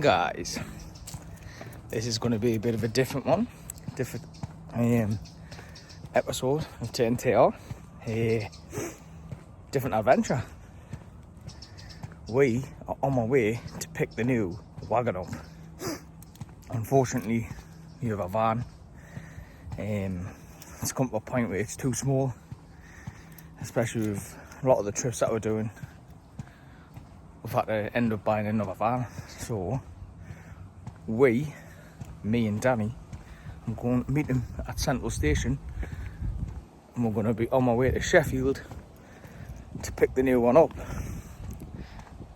morning, guys. This is going to be a bit of a different one, different episode of TNTR, a different adventure. We are on my way to pick the new wagon up. Unfortunately, we have a van. It's come to a point where it's too small, especially with a lot of the trips that we're doing. We've had to end up buying another van. So me and Danny, I'm going to meet him at Central Station, and we're going to be on my way to Sheffield to pick the new one up.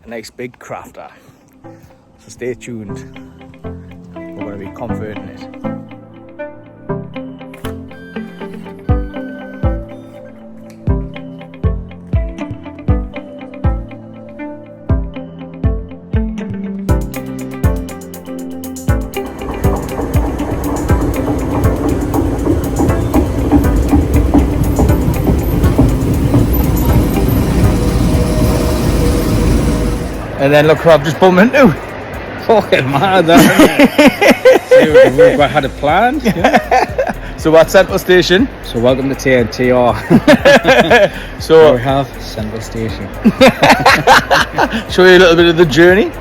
A nice big crafter. So stay tuned. We're going to be converting it. And then look who I've just bumped into. Fucking mad, that. We had it planned. Yeah. So we're at Central Station. So welcome to TNTR. So we have Central Station. Show you a little bit of the journey.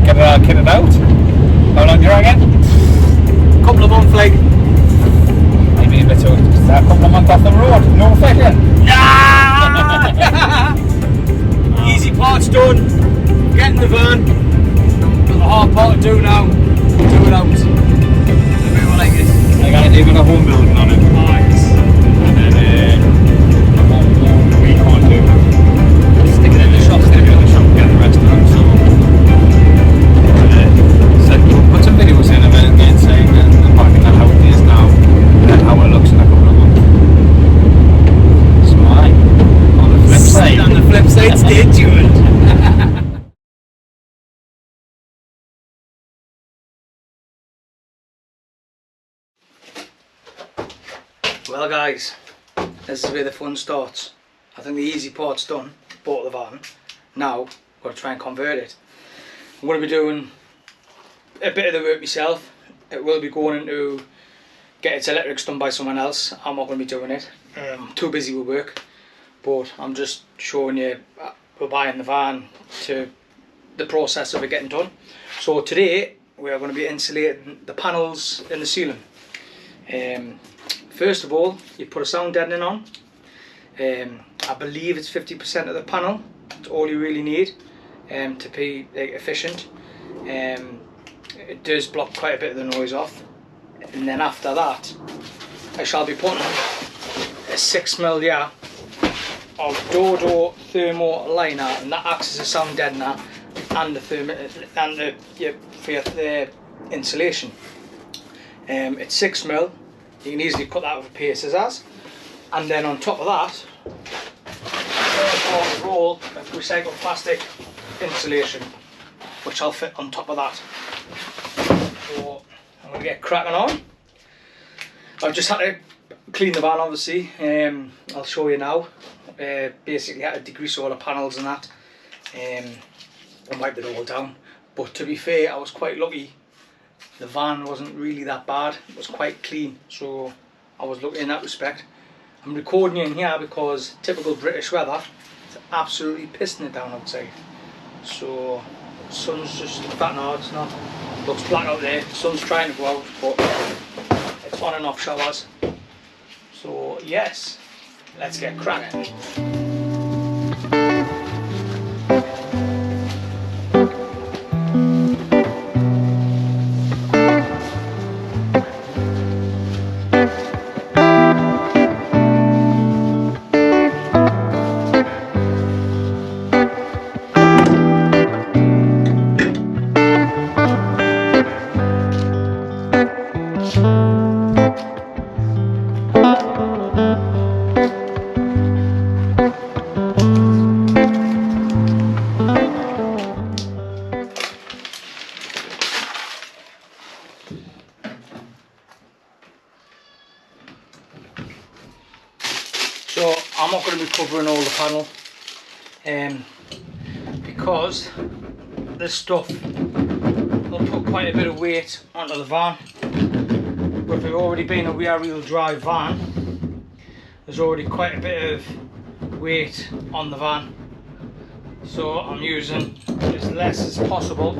Get it all kitted out. How long do you reckon? Couple of months, like. Maybe a bit too. Is that a couple of months off the road? No faking. Easy part's done. Get in the van. Got the hard part to do now. Do it out. Everyone like this. I got to do a home building on it. Nice. And then what we can't do. Stick it in the shop. Stick it in the shop. Get the rest of them. So. Put some videos in of it again saying that how it is now and how it looks in a couple of months. So on the flip side, stay tuned. Well guys, this is where the fun starts. I think the easy part's done, bought the van. Now, I've got to try and convert it. I'm going to be doing a bit of the work myself. It will be going into get its electrics done by someone else. I'm not going to be doing it. I'm too busy with work, but I'm just showing you we're buying the van to the process of it getting done. So today we are going to be insulating the panels in the ceiling. First of all, you put a sound deadening on. I believe it's 50% of the panel. It's all you really need to be efficient. It does block quite a bit of the noise off, and then after that I shall be putting a 6mm of Dodo thermo liner, and that acts as a sound deadener and the thermo and for your insulation. It's 6mm. You can easily cut that with a pair of scissors, and then on top of that a roll of recycled plastic insulation, which I'll fit on top of that. So I'm going to get cracking on. I've just had to clean the van, obviously. I'll show you now. Basically had to degrease all the panels and that, and wipe it all down. But to be fair, I was quite lucky. The van wasn't really that bad. It was quite clean, so I was lucky in that respect. I'm recording you in here because typical British weather, it's absolutely pissing it down outside. So the sun's just, in fact no, it's not. Looks black out there, the sun's trying to go out, but it's on and off showers. So yes, let's get cracking. So I'm not going to be covering all the panel because this stuff will put quite a bit of weight onto the van. With it already being a rear-wheel drive van, there's already quite a bit of weight on the van. So I'm using as less as possible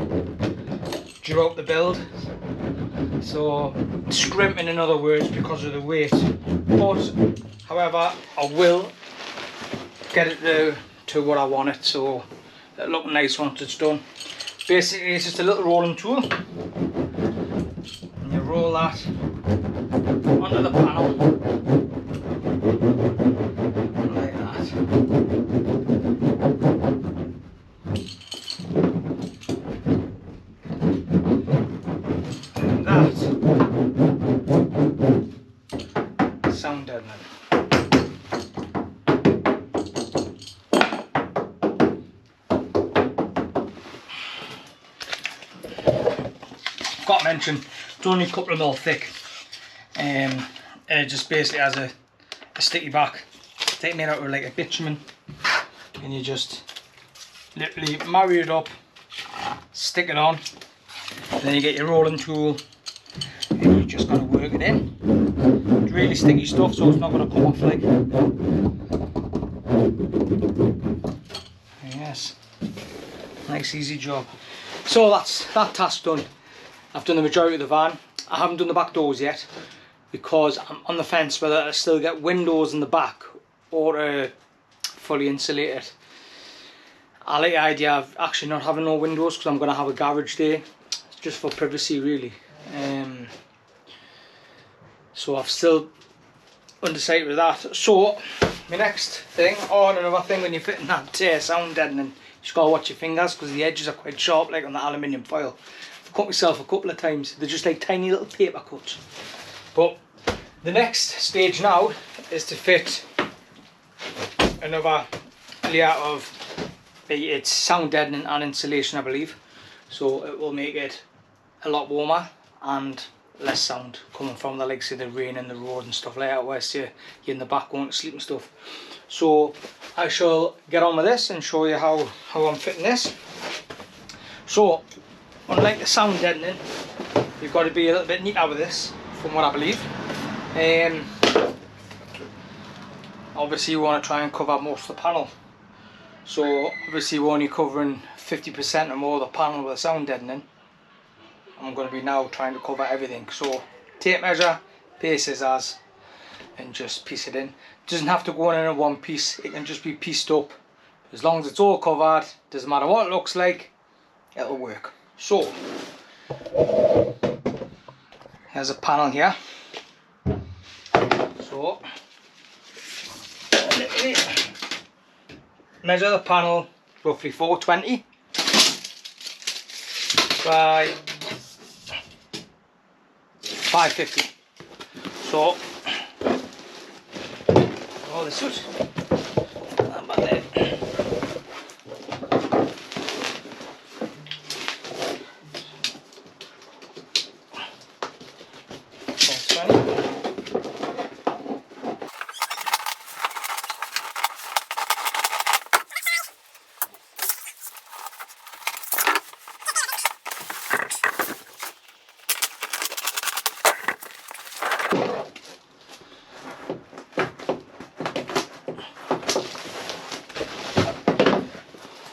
throughout the build. So scrimping, in other words, because of the weight. But however, I will get it to what I want it, so it'll look nice once it's done. Basically, it's just a little rolling tool, and you roll that onto the panel like that. And that sound deadening. Got to mention, it's only a couple of mil thick, and it just basically has a sticky back. It's made out of like a bitumen, and you just literally marry it up, stick it on, and then you get your rolling tool, and you just got to work it in. It's really sticky stuff, so it's not going to come off like. Yes, nice easy job. So that's that task done. I've done the majority of the van. I haven't done the back doors yet because I'm on the fence whether I still get windows in the back or fully insulate it. I like the idea of actually not having no windows because I'm going to have a garage there. It's just for privacy really. So I've still undecided with that. So my next thing, and another thing when you're fitting that sound deadening, you just got to watch your fingers because the edges are quite sharp like on the aluminium foil. I've cut myself a couple of times. They're just like tiny little paper cuts. But the next stage now is to fit another layer of it's sound deadening and insulation, I believe. So it will make it a lot warmer and less sound coming from the likes of the rain and the road and stuff like that, whilst you're in the back going to sleep and stuff. So I shall get on with this and show you how I'm fitting this. So unlike the sound deadening, you've got to be a little bit neater with this, from what I believe. Obviously you want to try and cover most of the panel. So obviously we're only covering 50% or more of the panel with the sound deadening. I'm going to be now trying to cover everything. So tape measure, pair scissors, and just piece it in. It doesn't have to go in one piece, it can just be pieced up. As long as it's all covered, doesn't matter what it looks like, it'll work. So here's a panel here. So measure the panel roughly 420 by 550. So all this suit.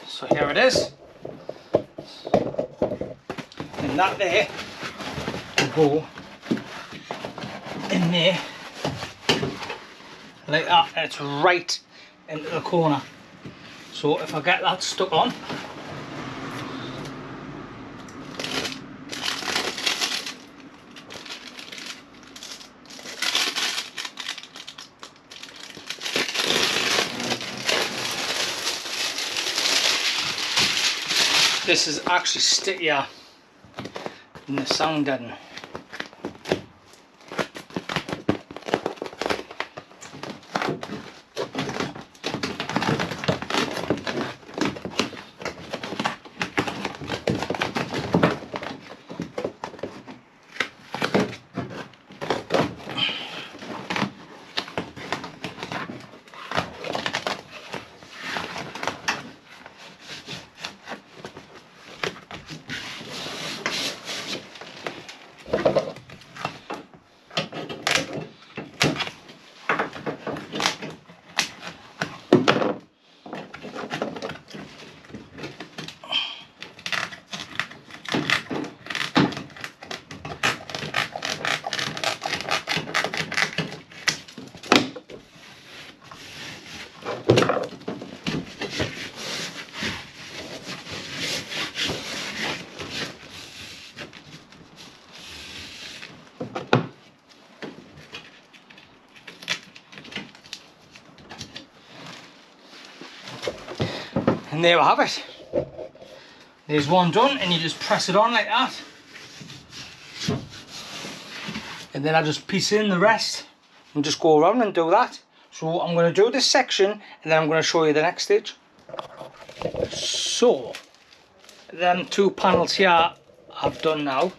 So here it is. And And that there will go in there like that, and it's right into the corner. So if I get that stuck on, this is actually stickier than the sound deadening. And there we have it. There's one done, and you just press it on like that. And then I just piece in the rest and just go around and do that. So I'm going to do this section, and then I'm going to show you the next stage. So, them two panels here I've done now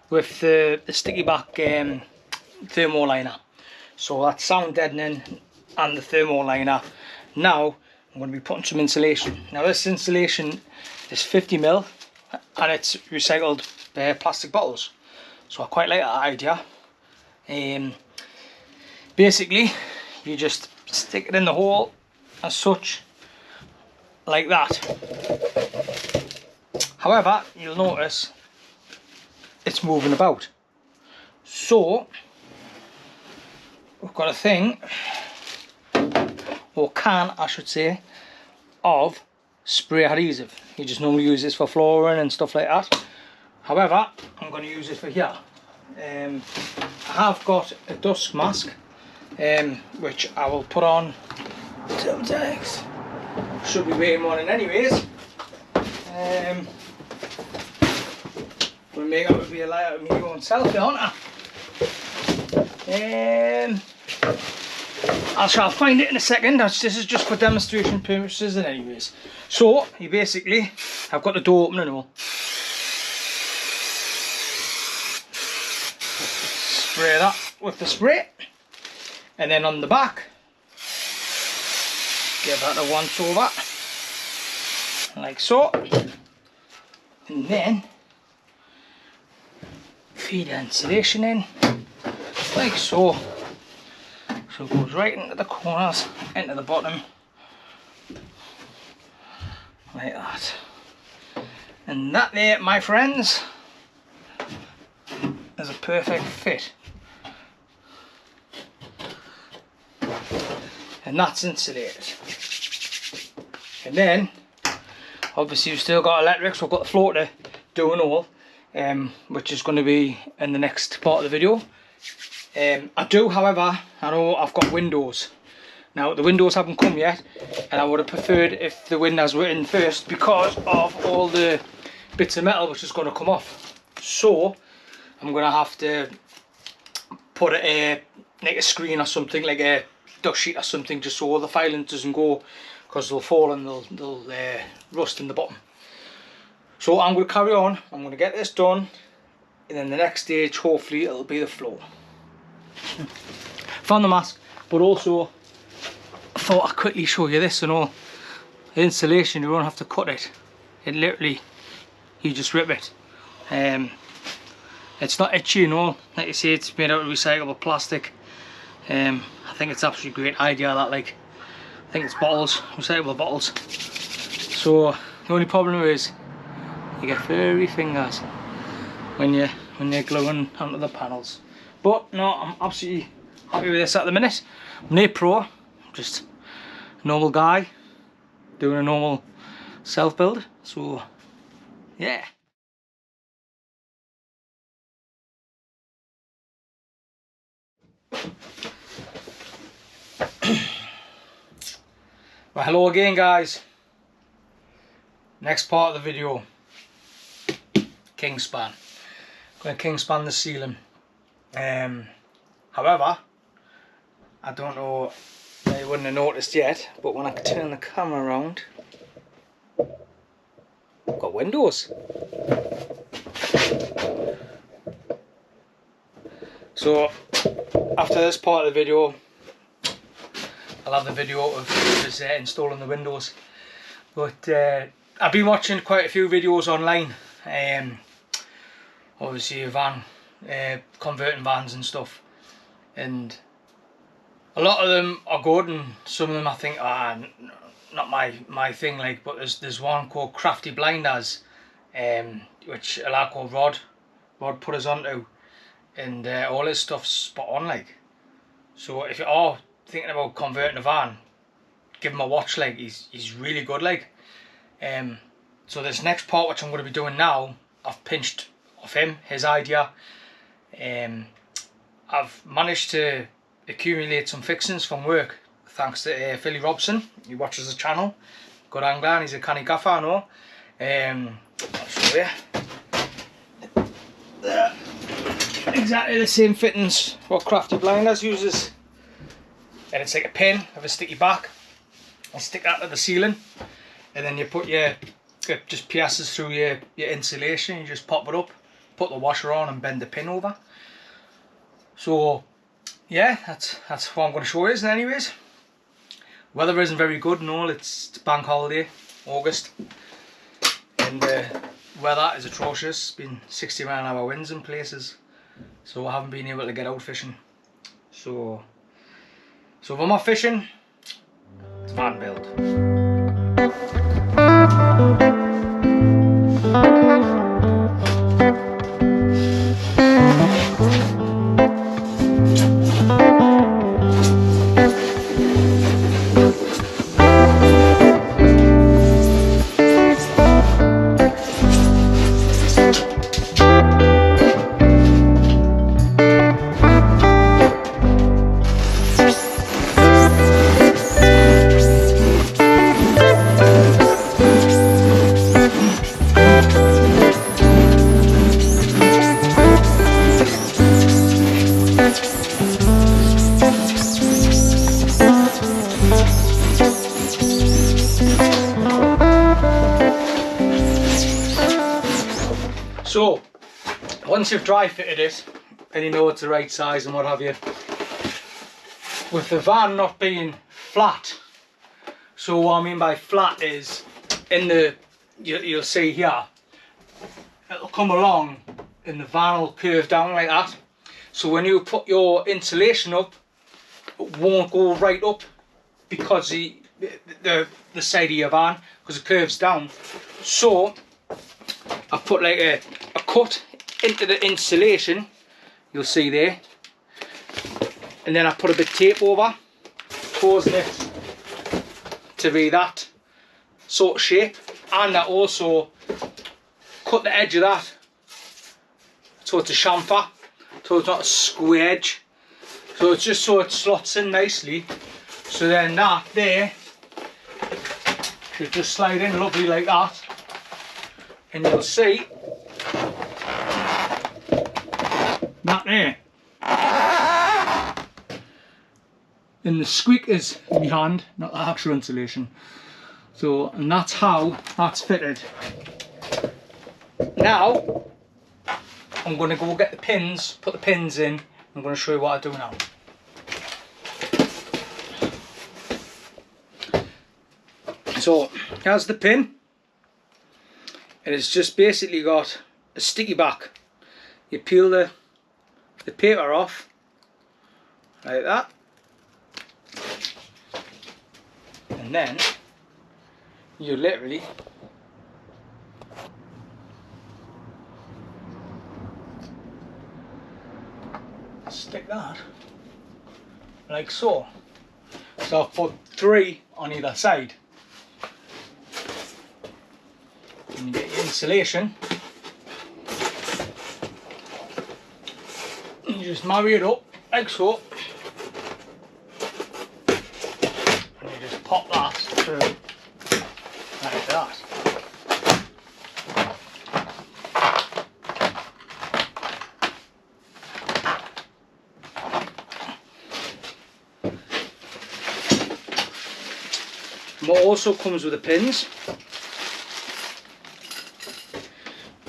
with the sticky back thermo liner. So that's sound deadening and the thermo liner. Now I'm going to be putting some insulation. Now this insulation is 50mm and it's recycled plastic bottles. So I quite like that idea. Basically you just stick it in the hole as such, like that. However, you'll notice it's moving about. So we've got a thing, or can I should say, of spray adhesive. You just normally use this for flooring and stuff like that. However, I'm going to use it for here. I have got a dust mask which I will put on sometimes. Should be wearing one in anyways. Will make up to be a light of me own self, aren't I? I shall find it in a second. This is just for demonstration purposes and anyways. So you basically, I've got the door open and all. Spray that with the spray, and then on the back give that a once over like so, and then feed the insulation in like so. So it goes right into the corners, into the bottom like that. And that there, my friends, is a perfect fit. And that's insulated. And then obviously you've still got electrics. We've got the floor to do and all, which is going to be in the next part of the video. I do, however, I know I've got windows. Now the windows haven't come yet, and I would have preferred if the windows were in first because of all the bits of metal which is going to come off. So I'm going to have to put like a screen or something, like a dust sheet or something, just so all the filing doesn't go, because they'll fall and they'll rust in the bottom. So I'm going to carry on. I'm going to get this done, and then the next stage hopefully it'll be the floor. Found the mask, but also I thought I'd quickly show you this and all. The insulation, you don't have to cut it. It literally, you just rip it. It's not itchy and all. Like you say, it's made out of recyclable plastic. I think it's absolutely a great idea that, like, I think it's bottles, recyclable bottles. So the only problem is you get furry fingers. when you're gluing onto the panels. But no, I'm absolutely happy with this at the minute. I'm no pro, just a normal guy doing a normal self build. So yeah. Well, hello again, guys. Next part of the video, kingspan. Going to kingspan the ceiling. However, I don't know, you wouldn't have noticed yet, but when I turn the camera around, I've got windows. So after this part of the video, I'll have the video of us installing the windows. But I've been watching quite a few videos online, obviously van, converting vans and stuff, and a lot of them are good, and some of them I think are not my thing. Like, but there's one called Crafty Blinders, which a lad called Rod put us onto, and all his stuff's spot on. Like, so if you are thinking about converting a van, give him a watch. Like, he's really good. Like, so this next part, which I'm going to be doing now, I've pinched off him, his idea. I've managed to accumulate some fixings from work thanks to Philly Robson. He watches the channel, good angler, and he's a canny gaffer, I know. I'll show you. Exactly the same fittings what Crafty Blinders uses, and it's like a pin with a sticky back. I stick that to the ceiling, and then you put it just pierces through your insulation. You just pop it up, put the washer on, and bend the pin over. So yeah, that's what I'm going to show you. Anyways, weather isn't very good and all. It's bank holiday, August, and weather is atrocious. It's been 60 mile/hour winds in places, so I haven't been able to get out fishing. So if I'm not fishing, it's van build. So once you've dry fitted it and you know it's the right size and what have you, with the van not being flat, so what I mean by flat is you'll see here, it'll come along and the van will curve down like that. So when you put your insulation up, it won't go right up because the side of your van, because it curves down. So I put like a cut into the insulation, you'll see there, and then I put a bit of tape over, causing it to be that sort of shape, and I also cut the edge of that so it's a chamfer, so it's not a square edge, so it's just so it slots in nicely. So then that there should just slide in lovely like that, and you'll see that there, and the squeak is in my hand, not the actual insulation. So, and that's how that's fitted. Now I'm going to go get the pins, put the pins in. I'm going to show you what I do now. So here's the pin, and it's just basically got a sticky back. You peel the paper off like that, and then you literally stick that like so. So I've put 3 on either side. And you get your insulation. And you just marry it up like so. And you just pop that through like that. What also comes with the pins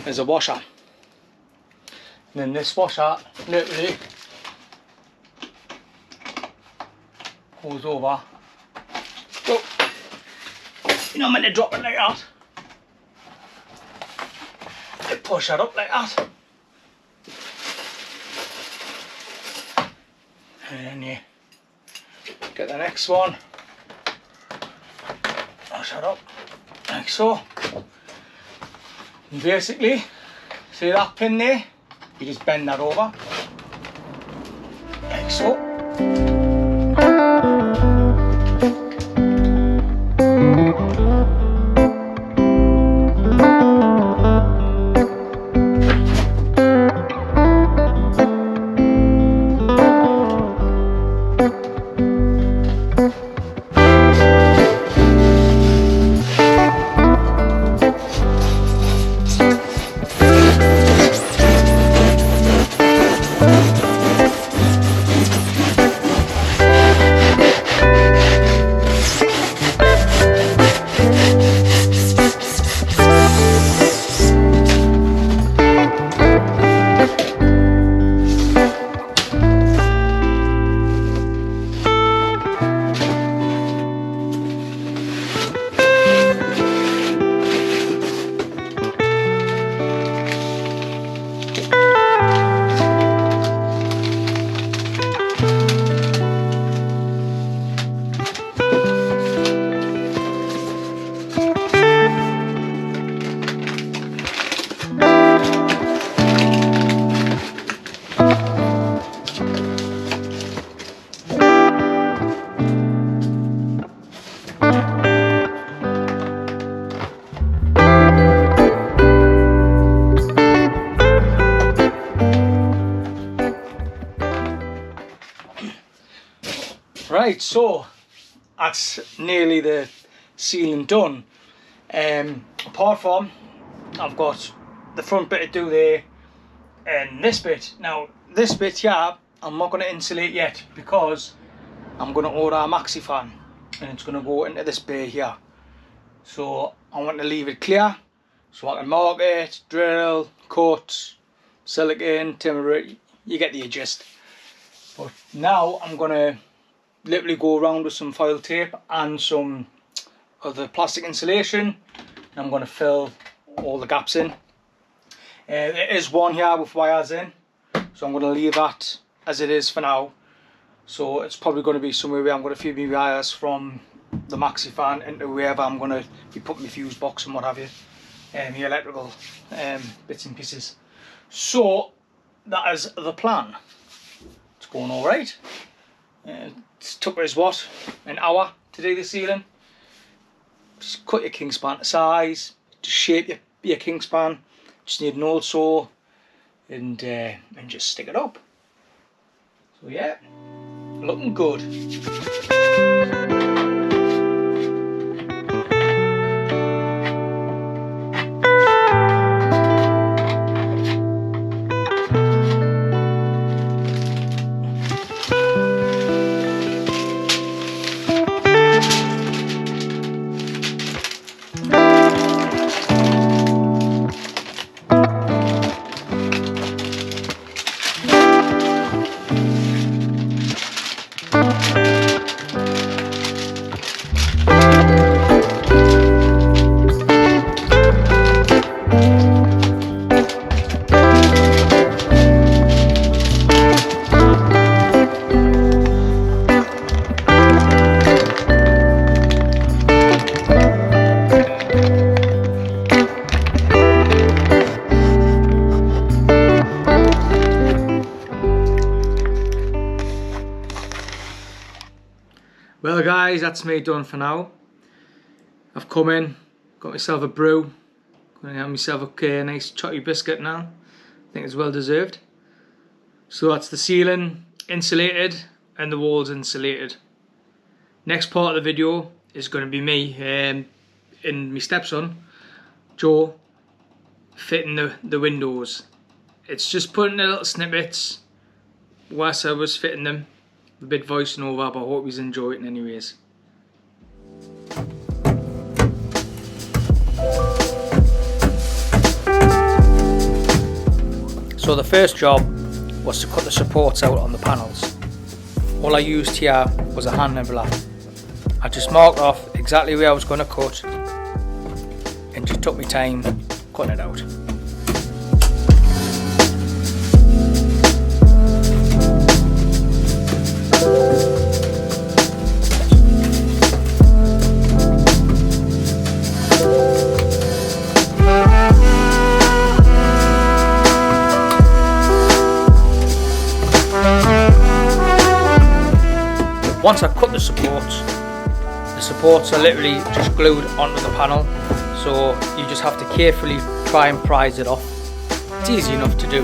is a washer. And then this washer literally goes over. So you're not meant to drop it like that. You push that up like that. And then you get the next one. Shut up, like so. And basically, see that pin there? You just bend that over, like so. Right, so that's nearly the ceiling done. Apart from, I've got the front bit to do there and this bit. Now this bit here, I'm not going to insulate yet because I'm going to order a maxi fan and it's going to go into this bay here. So I want to leave it clear so I can mark it, drill, cut, silicone, timber it, you get the gist. But now I'm going to literally go around with some foil tape and some of the plastic insulation and I'm going to fill all the gaps in. There is one here with wires in, so I'm going to leave that as it is for now. So it's probably going to be somewhere where I'm going to feed me wires from the maxi fan into wherever I'm going to be putting my fuse box and what have you, the electrical bits and pieces. So that is the plan. It's going all right. It took us what, an hour to do the ceiling. Just cut your kingspan to size, just shape your kingspan. Just need an old saw and just stick it up. So yeah, looking good. Well guys, that's me done for now. I've come in, got myself a brew, going to have myself a nice chotty biscuit now. I think it's well deserved. So that's the ceiling insulated and the walls insulated. Next part of the video is going to be me and my stepson, Joe, fitting the windows. It's just putting the little snippets whilst I was fitting them. A bit voicing over, but I hope you enjoy it anyways. So the first job was to cut the supports out on the panels. All I used here was a hand nibbler. I just marked off exactly where I was going to cut and just took my time cutting it out. Once I cut the supports are literally just glued onto the panel, so you just have to carefully try and prise it off. It's easy enough to do.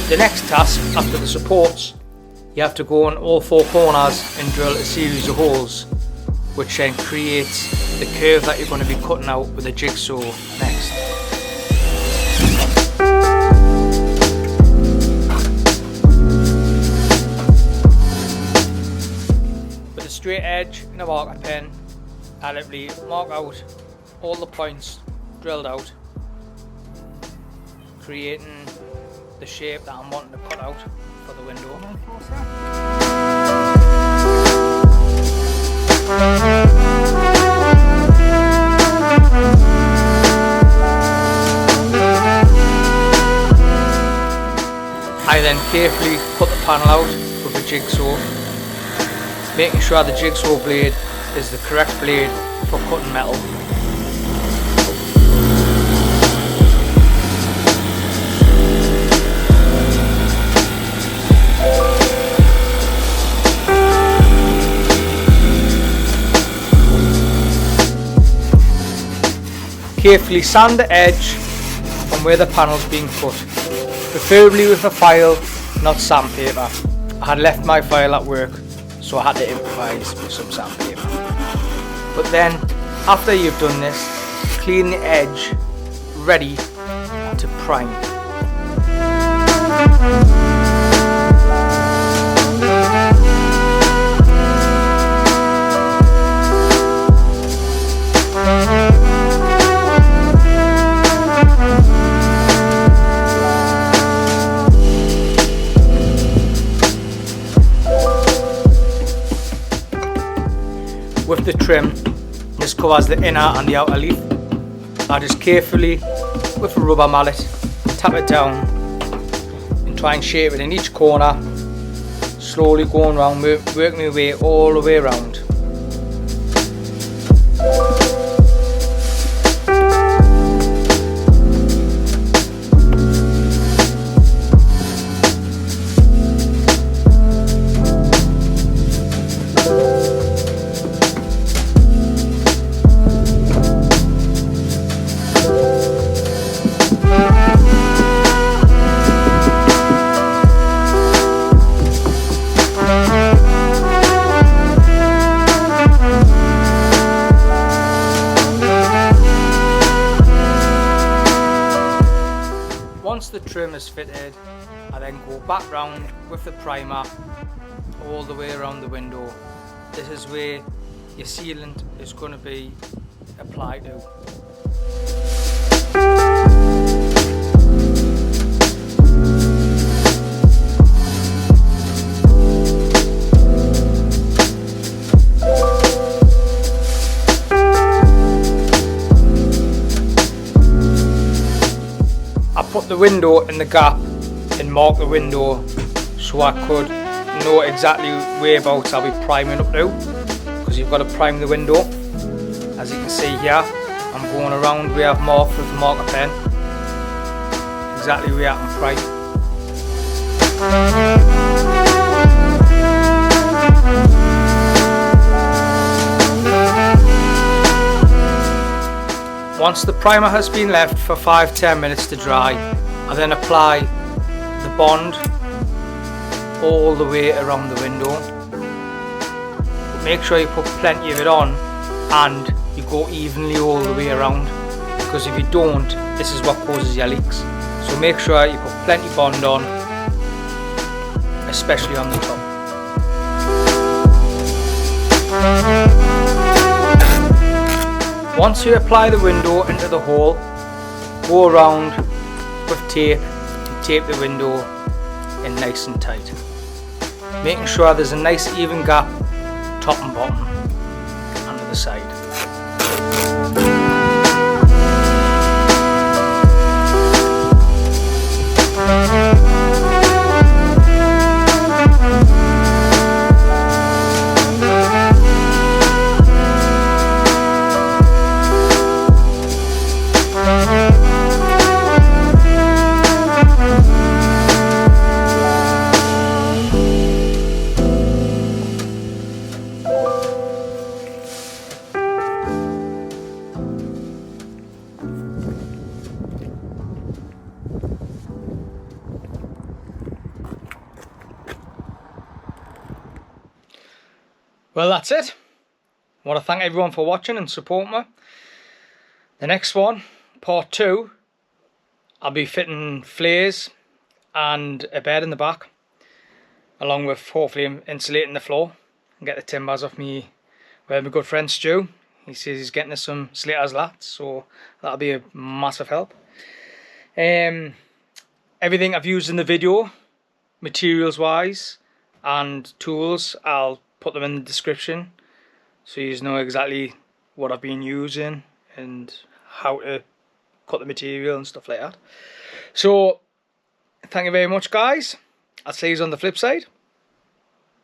The next task after the supports, you have to go on all four corners and drill a series of holes, which then creates the curve that you're going to be cutting out with a jigsaw next. With a straight edge and a marker pen, I literally mark out all the points drilled out, creating the shape that I'm wanting to cut out for the window. I then carefully cut the panel out with a jigsaw, making sure the jigsaw blade is the correct blade for cutting metal. Carefully sand the edge from where the panel's being cut, preferably with a file, not sandpaper. I had left my file at work, so I had to improvise with some sandpaper. But then, after you've done this, clean the edge, ready to prime. With the trim, this covers the inner and the outer leaf. I just carefully, with a rubber mallet, tap it down and try and shape it in each corner, slowly going around, working my way all the way around. Once the trim is fitted, I then go back round with the primer all the way around the window. This is where your sealant is going to be applied to. Put the window in the gap and mark the window so I could know exactly whereabouts I'll be priming up to, because you've got to prime the window. And As you can see here, I'm going around where I've marked with the marker pen, exactly where I can pry. Once the primer has been left for 5-10 minutes to dry, I then apply the bond all the way around the window. Make sure you put plenty of it on and you go evenly all the way around, because if you don't, this is what causes your leaks. So make sure you put plenty of bond on, especially on the top. Once you apply the window into the hole, go around with tape and tape the window in nice and tight, making sure there's a nice even gap top and bottom and to the side. Well, that's it. I want to thank everyone for watching and supporting me. The next one, part 2, I'll be fitting flares and a bed in the back, along with hopefully insulating the floor and get the timbers off me. Well, my good friend Stu, he says he's getting us some Slater's lats, so that'll be a massive help. Everything I've used in the video, materials wise and tools, I'll put them in the description so you know exactly what I've been using and how to cut the material and stuff like that. So thank you very much, guys. I'll see you on the flip side.